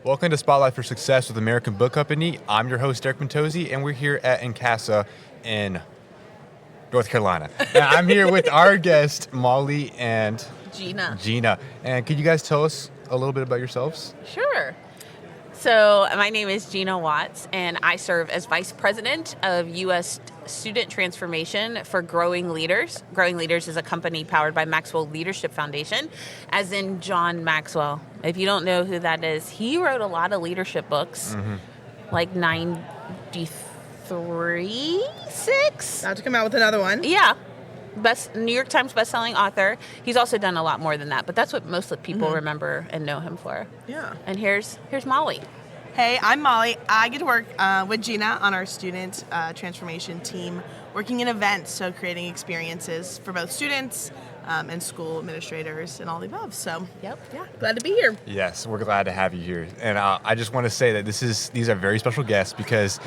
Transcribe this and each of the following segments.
Welcome to Spotlight for Success with American Book Company. I'm your host, Derek Mentozzi, and we're here at NCASA in North Carolina. And I'm here with our guest, Molly and Gina. And could you guys tell us a little bit about yourselves? Sure. So my name is Gina Watts, and I serve as Vice President of U.S. Student Transformation for Growing Leaders. Growing Leaders is a company powered by Maxwell Leadership Foundation, as in John Maxwell. If you don't know who that is, he wrote a lot of leadership books, like 93, 6? About to come out with another one. Yeah. New York Times bestselling author. He's also done a lot more than that, but that's what most people remember and know him for. Yeah. And here's Molly. Hey, I'm Molly. I get to work with Gina on our student transformation team, working in events, so creating experiences for both students and school administrators and all the above. So, yeah, glad to be here. Yes, we're glad to have you here. And I just want to say that these are very special guests because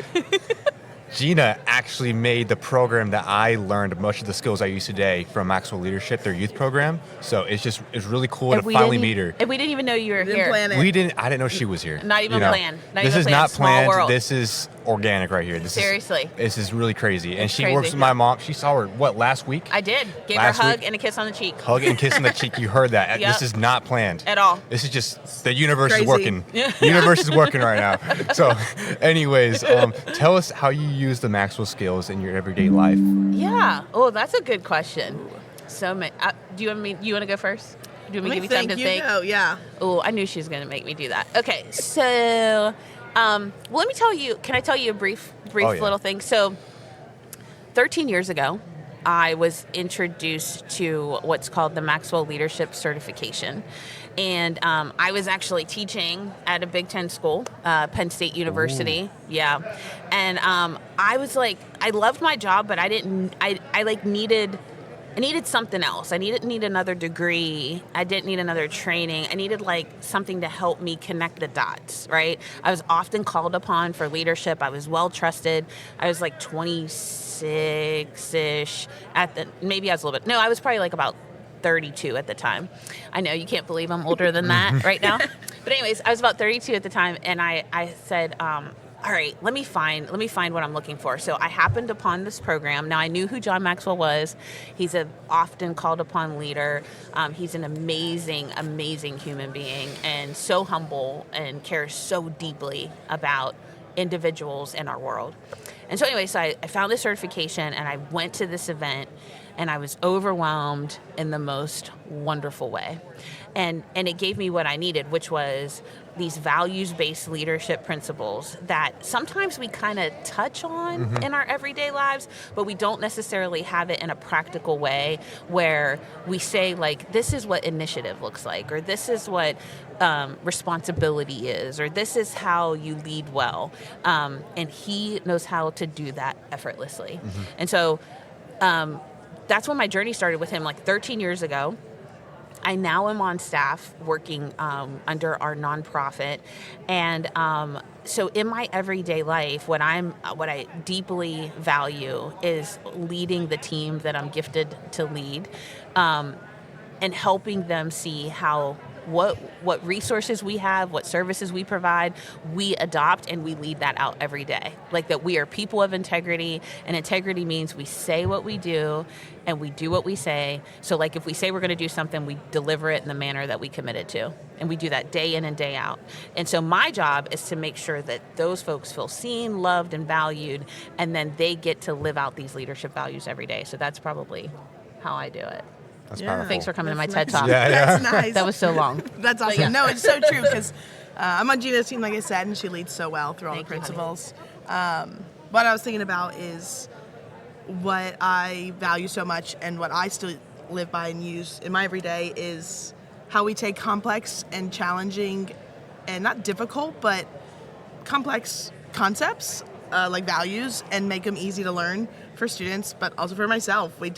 Gina actually made the program that I learned much of the skills I use today from Maxwell Leadership, their youth program. So it's really cool to finally meet her. And we didn't even know you were here. Plan it. I didn't know she was here. Not even planned. This is not planned. This is organic right here. Seriously. This is really crazy. And she crazy. works with my mom. She saw her, last week? I did. Gave her a hug and a kiss on the cheek. Hug and kiss on the cheek. You heard that. Yep. This is not planned. At all. This is just, the universe Crazy. is working. The universe is working right now. So anyways, tell us how you use the Maxwell skills in your everyday life. Yeah. Oh, that's a good question. So, do you want to go first? Do you want me to give you time to think? Oh, yeah. Oh, I knew she was going to make me do that. Okay, so let me tell you. Can I tell you a brief little thing? So, 13 years ago, I was introduced to what's called the Maxwell Leadership Certification. And I was actually teaching at a Big Ten school, Penn State University. Ooh. Yeah. And I was like, I loved my job, but I needed something else. I need another degree. I didn't need another training. I needed something to help me connect the dots, right? I was often called upon for leadership. I was well trusted. I was 26-ish maybe I was a little bit, no, I was probably about 32 at the time. I know you can't believe I'm older than that right now. But anyways, I was about 32 at the time, and I said, all right, let me find what I'm looking for. So I happened upon this program. Now, I knew who John Maxwell was. He's an often called upon leader. He's an amazing, amazing human being, and so humble and cares so deeply about individuals in our world. And so anyway, I found this certification, and I went to this event, and I was overwhelmed in the most wonderful way. And it gave me what I needed, which was these values-based leadership principles that sometimes we kind of touch on in our everyday lives, but we don't necessarily have it in a practical way where we say, this is what initiative looks like, or this is what responsibility is, or this is how you lead well. And he knows how to do that effortlessly. And so that's when my journey started with him 13 years ago. I now am on staff working under our nonprofit, and so in my everyday life, what I deeply value is leading the team that I'm gifted to lead, and helping them see how what resources we have, what services we provide, we adopt and we lead that out every day. That we are people of integrity, and integrity means we say what we do and we do what we say. So if we say we're going to do something, we deliver it in the manner that we committed to. And we do that day in and day out. And so my job is to make sure that those folks feel seen, loved, and valued, and then they get to live out these leadership values every day. So that's probably how I do it. That's powerful. Thanks for coming to my TED Talk. That's nice. That was so long. That's awesome. Yeah. No, it's so true because I'm on Gina's team, like I said, and she leads so well through all the principles. What I was thinking about is what I value so much and what I still live by and use in my everyday is how we take complex and challenging and not difficult, but complex concepts like values and make them easy to learn for students, but also for myself. We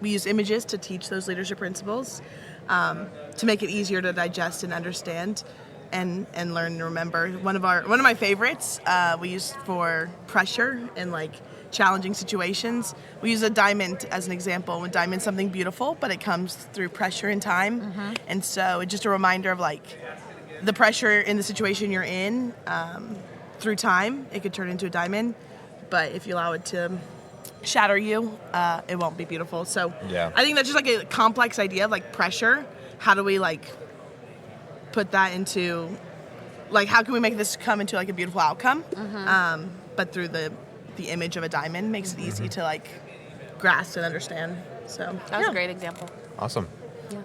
use images to teach those leadership principles to make it easier to digest and understand and learn and remember. One of my favorites we use for pressure and challenging situations. We use a diamond as an example. A diamond's something beautiful, but it comes through pressure and time. And so it's just a reminder of the pressure in the situation you're in, through time, it could turn into a diamond. But if you allow it to shatter you, it won't be beautiful. So I think that's just like a complex idea of like pressure. How do we like put that into, like, how can we make this come into like a beautiful outcome? But through the image of a diamond makes it easy to like grasp and understand. So that was a great example. Awesome.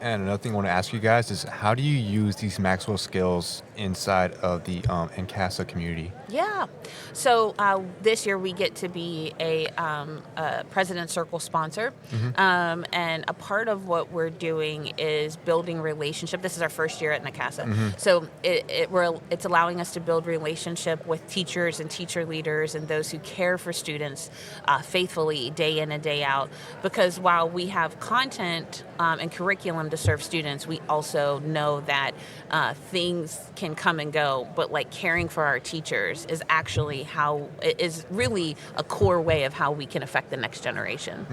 And another thing I want to ask you guys is, how do you use these Maxwell skills inside of the NCASA community? Yeah. So this year we get to be a President's Circle sponsor. And a part of what we're doing is building relationship. This is our first year at NCASA. So it's allowing us to build relationship with teachers and teacher leaders and those who care for students faithfully day in and day out. Because while we have content and curriculum to serve students, we also know that things can come and go, but like caring for our teachers is actually is really a core way of how we can affect the next generation.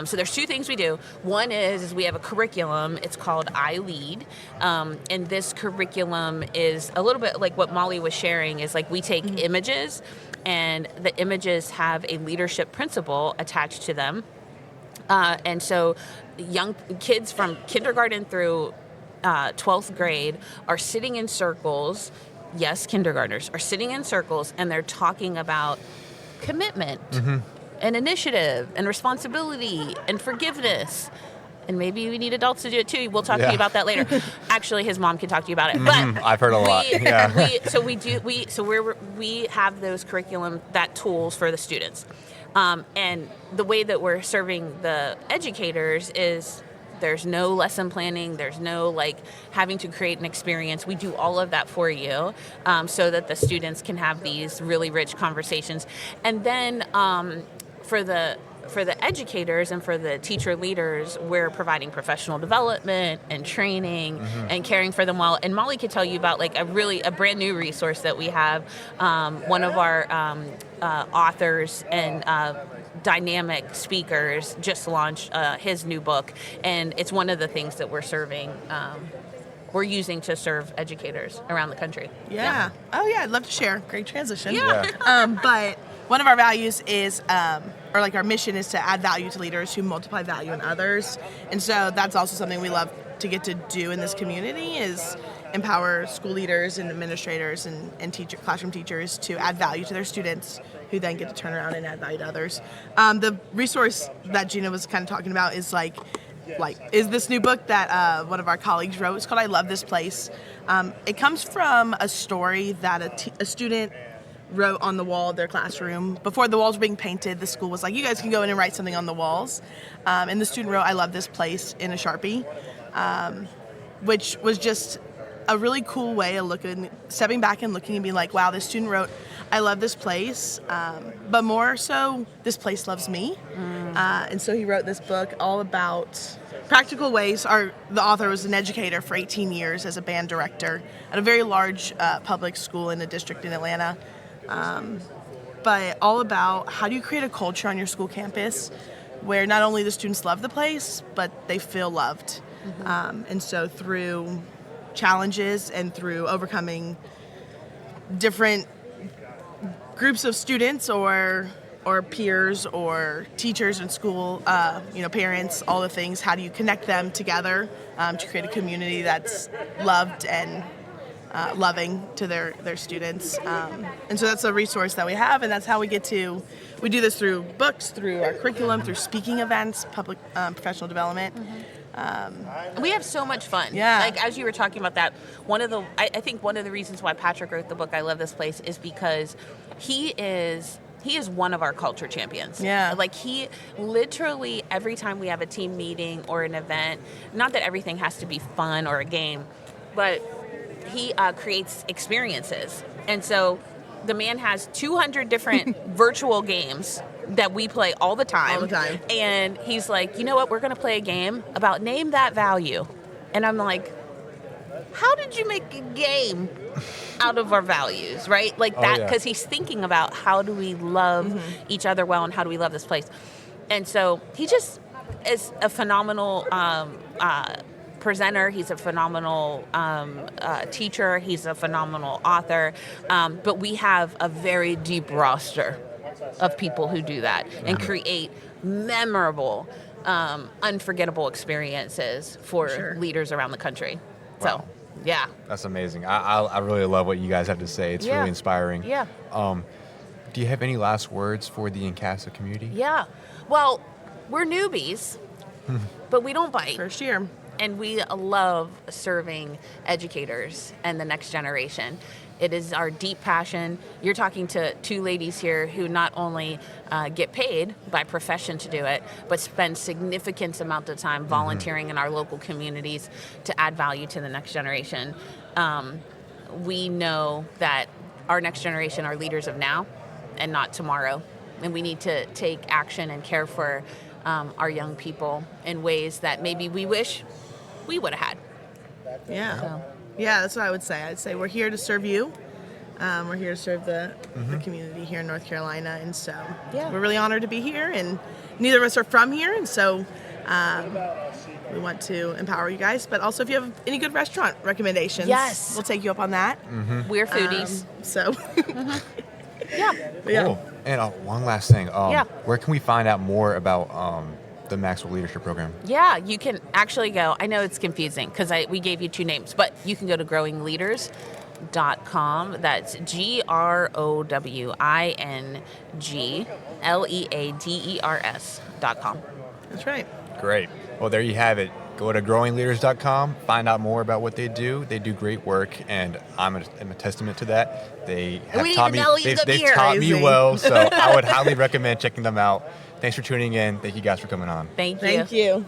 So there's two things we do. One is we have a curriculum. It's called I Lead. And this curriculum is a little bit like what Molly was sharing, is like we take images, and the images have a leadership principle attached to them. And so young kids from kindergarten through 12th grade are sitting in circles. Yes, kindergartners are sitting in circles, and they're talking about commitment and initiative and responsibility and forgiveness. And maybe we need adults to do it too. We'll talk to you about that later. Actually, his mom can talk to you about it. But I've heard a lot. We have those curriculum, that tools for the students. And the way that we're serving the educators is there's no lesson planning. There's no like having to create an experience. We do all of that for you so that the students can have these really rich conversations. And then for the educators and for the teacher leaders, we're providing professional development and training and caring for them well. And Molly could tell you about like a brand new resource that we have. One of our authors and dynamic speakers just launched his new book, and it's one of the things that we're serving. We're using to serve educators around the country. Yeah. Oh yeah, I'd love to share. Great transition. Yeah. But one of our values is, or like our mission is to add value to leaders who multiply value in others. And so that's also something we love to get to do in this community, is empower school leaders and administrators and classroom teachers to add value to their students, who then get to turn around and add value to others. The resource that Gina was kind of talking about is is this new book that one of our colleagues wrote. It's called I Love This Place. It comes from a story that a student wrote on the wall of their classroom. Before the walls were being painted, the school was like, you guys can go in and write something on the walls. And the student wrote, I love this place, in a Sharpie, which was just a really cool way of stepping back and looking and being like, wow, this student wrote, I love this place, but more so, this place loves me. And so he wrote this book all about practical ways. The author was an educator for 18 years as a band director at a very large public school in a district in Atlanta. But all about how do you create a culture on your school campus where not only the students love the place, but they feel loved. And so through challenges and through overcoming different groups of students or peers or teachers in school, parents, all the things, how do you connect them together to create a community that's loved and loving to their students. And so that's a resource that we have, and that's how we do this through books, through our curriculum, through speaking events, public professional development. We have so much fun. Yeah. Like, as you were talking about that, I think one of the reasons why Patrick wrote the book I Love This Place is because he is one of our culture champions. Yeah. Like, he literally, every time we have a team meeting or an event, not that everything has to be fun or a game, but he creates experiences. And so the man has 200 different virtual games that we play all the time. All the time. And he's like, you know what? We're going to play a game about name that value. And I'm like, how did you make a game out of our values, right? Like that, because he's thinking about how do we love each other well and how do we love this place. And so he just is a phenomenal presenter. He's a phenomenal teacher. He's a phenomenal author. But we have a very deep roster of people who do that and create memorable, unforgettable experiences for leaders around the country. Wow. So, yeah. That's amazing. I really love what you guys have to say. It's really inspiring. Yeah. Do you have any last words for the NCASA community? Yeah. Well, we're newbies, but we don't bite. First year. And we love serving educators and the next generation. It is our deep passion. You're talking to two ladies here who not only get paid by profession to do it, but spend significant amount of time volunteering in our local communities to add value to the next generation. We know that our next generation are leaders of now and not tomorrow. And we need to take action and care for our young people in ways that maybe we wish we would have had. Yeah. So. Yeah, that's what I would say. I'd say we're here to serve you. We're here to serve the community here in North Carolina. And so we're really honored to be here. And neither of us are from here. And so we want to empower you guys. But also, if you have any good restaurant recommendations, we'll take you up on that. We're foodies. Yeah. Cool. And one last thing. Where can we find out more about the Maxwell Leadership Program? Yeah, you can actually go. I know it's confusing because we gave you two names, but you can go to growingleaders.com. That's growingleaders.com. That's right. Great. Well, there you have it. Go to growingleaders.com, find out more about what they do. They do great work, and I'm a testament to that. They have taught me. They've taught me well, so I would highly recommend checking them out. Thanks for tuning in. Thank you guys for coming on. Thank you. Thank you.